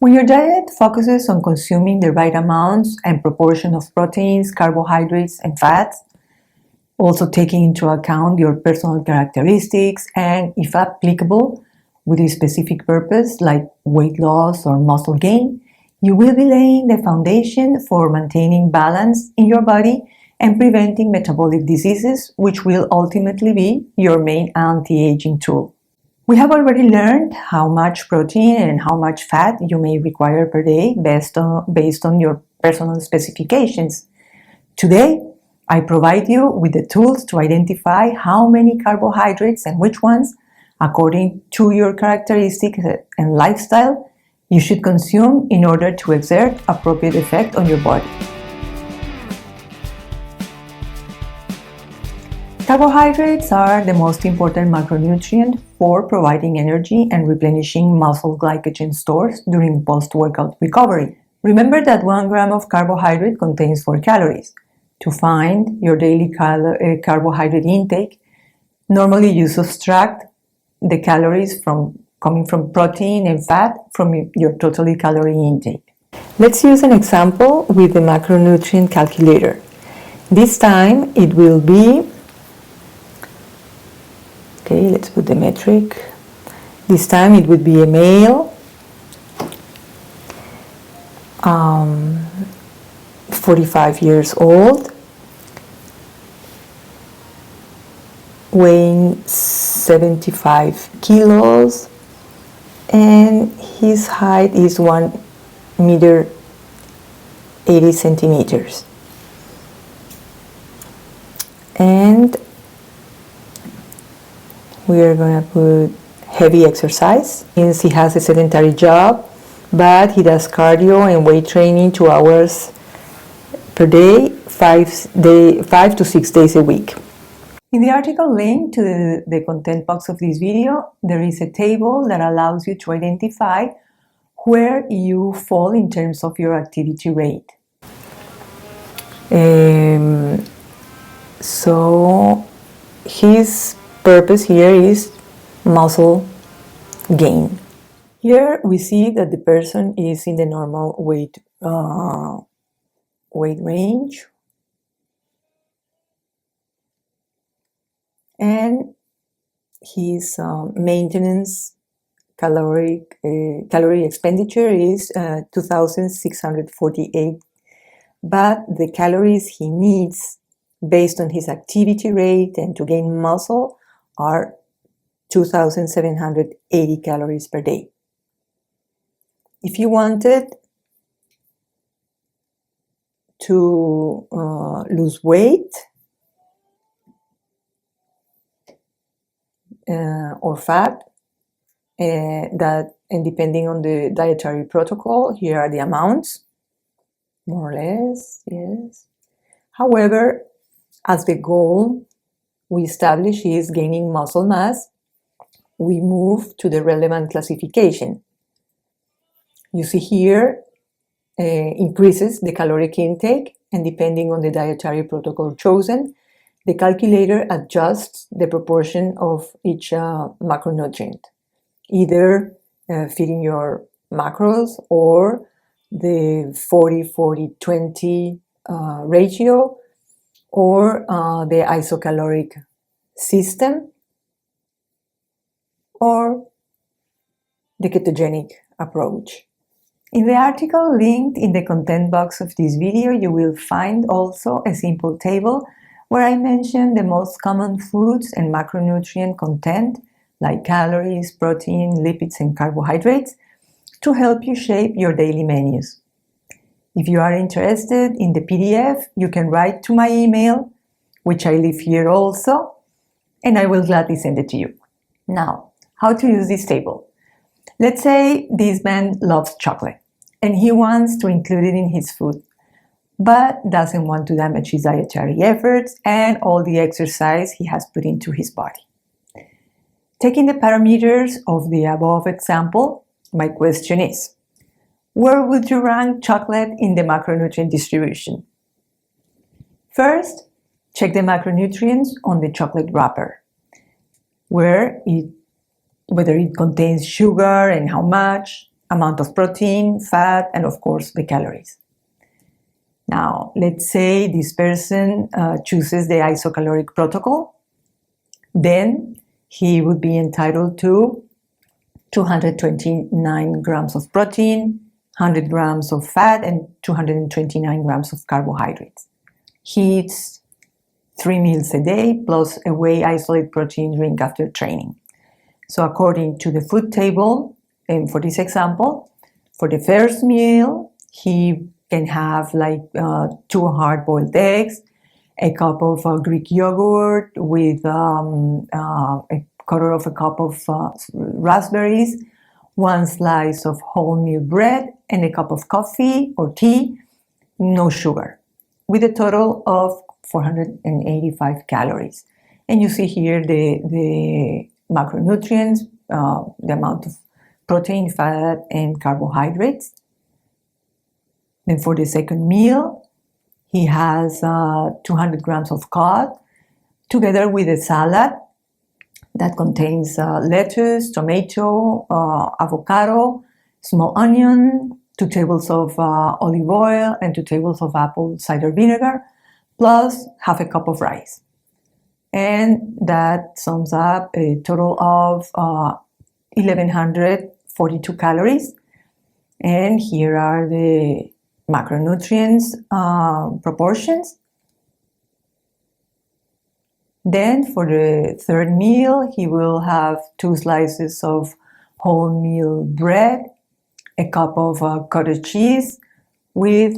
When your diet focuses on consuming the right amounts and proportion of proteins, carbohydrates, and fats, also taking into account your personal characteristics and, if applicable, with a specific purpose like weight loss or muscle gain, you will be laying the foundation for maintaining balance in your body and preventing metabolic diseases, which will ultimately be your main anti-aging tool. We have already learned how much protein and how much fat you may require per day based on your personal specifications. Today, I provide you with the tools to identify how many carbohydrates and which ones, according to your characteristics and lifestyle, you should consume in order to exert appropriate effect on your body. Carbohydrates are the most important macronutrient for providing energy and replenishing muscle glycogen stores during post-workout recovery. Remember that 1 gram of carbohydrate contains 4 calories. To find your daily carbohydrate intake, normally you subtract the calories coming from protein and fat from your total calorie intake. Let's use an example with the macronutrient calculator. This time it will be, let's put the metric. This time it would be a male, 45 years old, weighing 75 kilos, and his height is 1 meter 80 centimeters. And we are going to put heavy exercise, since he has a sedentary job, but he does cardio and weight training 2 hours per day, 5 to 6 days a week. In the article linked to the content box of this video, there is a table that allows you to identify where you fall in terms of your activity rate. So his purpose here is muscle gain. Here we see that the person is in the normal weight range, and his maintenance calorie expenditure is 2,648, but the calories he needs based on his activity rate and to gain muscle are 2,780 calories per day. If you wanted to lose weight or fat, and depending on the dietary protocol, here are the amounts, more or less, yes. However, as the goal we establish is gaining muscle mass, we move to the relevant classification. You see here increases the caloric intake, and depending on the dietary protocol chosen, the calculator adjusts the proportion of each macronutrient, either fitting your macros or the 40-40-20 ratio, or the isocaloric system, or the ketogenic approach. In the article linked in the content box of this video, you will find also a simple table where I mention the most common foods and macronutrient content like calories, protein, lipids, and carbohydrates to help you shape your daily menus. If you are interested in the PDF, you can write to my email, which I leave here also, and I will gladly send it to you. Now, how to use this table? Let's say this man loves chocolate and he wants to include it in his food, but doesn't want to damage his dietary efforts and all the exercise he has put into his body. Taking the parameters of the above example, my question is, where would you rank chocolate in the macronutrient distribution? First, check the macronutrients on the chocolate wrapper, whether it contains sugar and how much, amount of protein, fat, and of course the calories. Now, let's say this person chooses the isocaloric protocol. Then he would be entitled to 229 grams of protein, 100 grams of fat, and 229 grams of carbohydrates. He eats 3 meals a day plus a whey isolate protein drink after training. So according to the food table, and for this example, for the first meal, he can have like 2 hard-boiled eggs, a cup of Greek yogurt with a quarter of a cup of raspberries, 1 slice of wholemeal bread, and a cup of coffee or tea, no sugar, with a total of 485 calories. And you see here the macronutrients, the amount of protein, fat, and carbohydrates. Then for the second meal, he has 200 grams of cod, together with a salad that contains lettuce, tomato, avocado, small onion, 2 tables of olive oil, and 2 tables of apple cider vinegar, plus half a cup of rice. And that sums up a total of 1,142 calories. And here are the macronutrients proportions. Then for the third meal, he will have 2 slices of wholemeal bread, a cup of cottage cheese with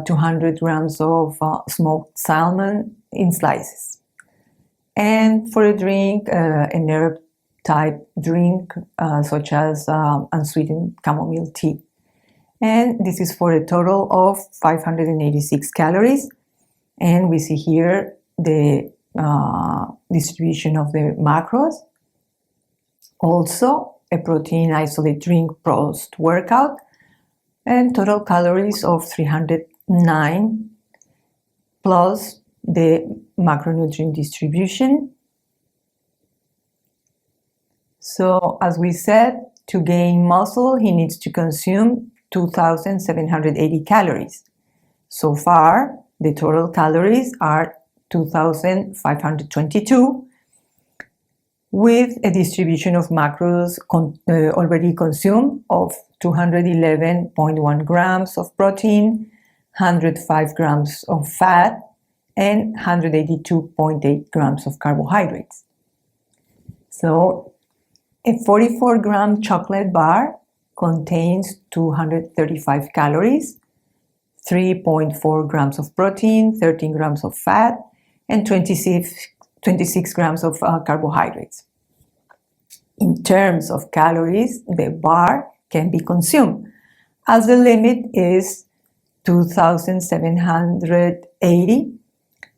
200 grams of smoked salmon in slices. And for a drink, an herb type drink such as unsweetened chamomile tea. And this is for a total of 586 calories. And we see here the distribution of the macros. Also, a protein isolate drink post-workout, and total calories of 309, plus the macronutrient distribution. So, as we said, to gain muscle, he needs to consume 2,780 calories. So far, the total calories are 2,522, with a distribution of macros already consumed of 211.1 grams of protein, 105 grams of fat, and 182.8 grams of carbohydrates. So, a 44-gram chocolate bar contains 235 calories, 3.4 grams of protein, 13 grams of fat, and 26 grams of carbohydrates. In terms of calories, the bar can be consumed, as the limit is 2,780,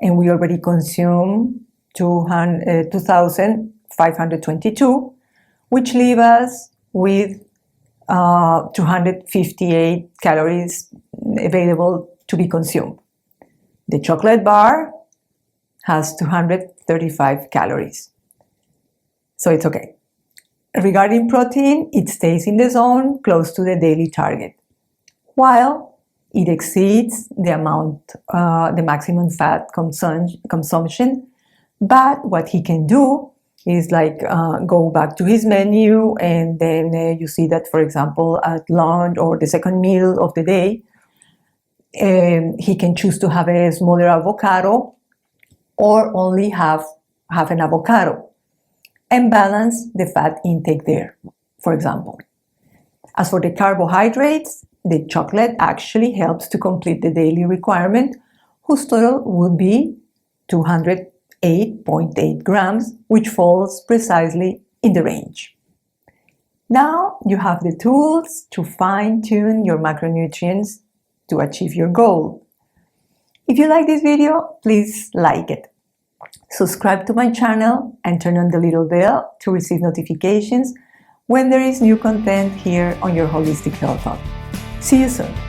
and we already consume 2,522, which leave us with 258 calories available to be consumed. The chocolate bar has 235 calories. So it's okay. Regarding protein, it stays in the zone close to the daily target, while it exceeds the amount, the maximum fat consumption. But what he can do is like go back to his menu, and then you see that, for example, at lunch or the second meal of the day, he can choose to have a smaller avocado or only have an avocado and balance the fat intake there, for example. As for the carbohydrates, the chocolate actually helps to complete the daily requirement, whose total would be 208.8 grams, which falls precisely in the range. Now you have the tools to fine-tune your macronutrients to achieve your goal. If you like this video, please like it. Subscribe to my channel and turn on the little bell to receive notifications when there is new content here on your Holistic Health Hub. See you soon.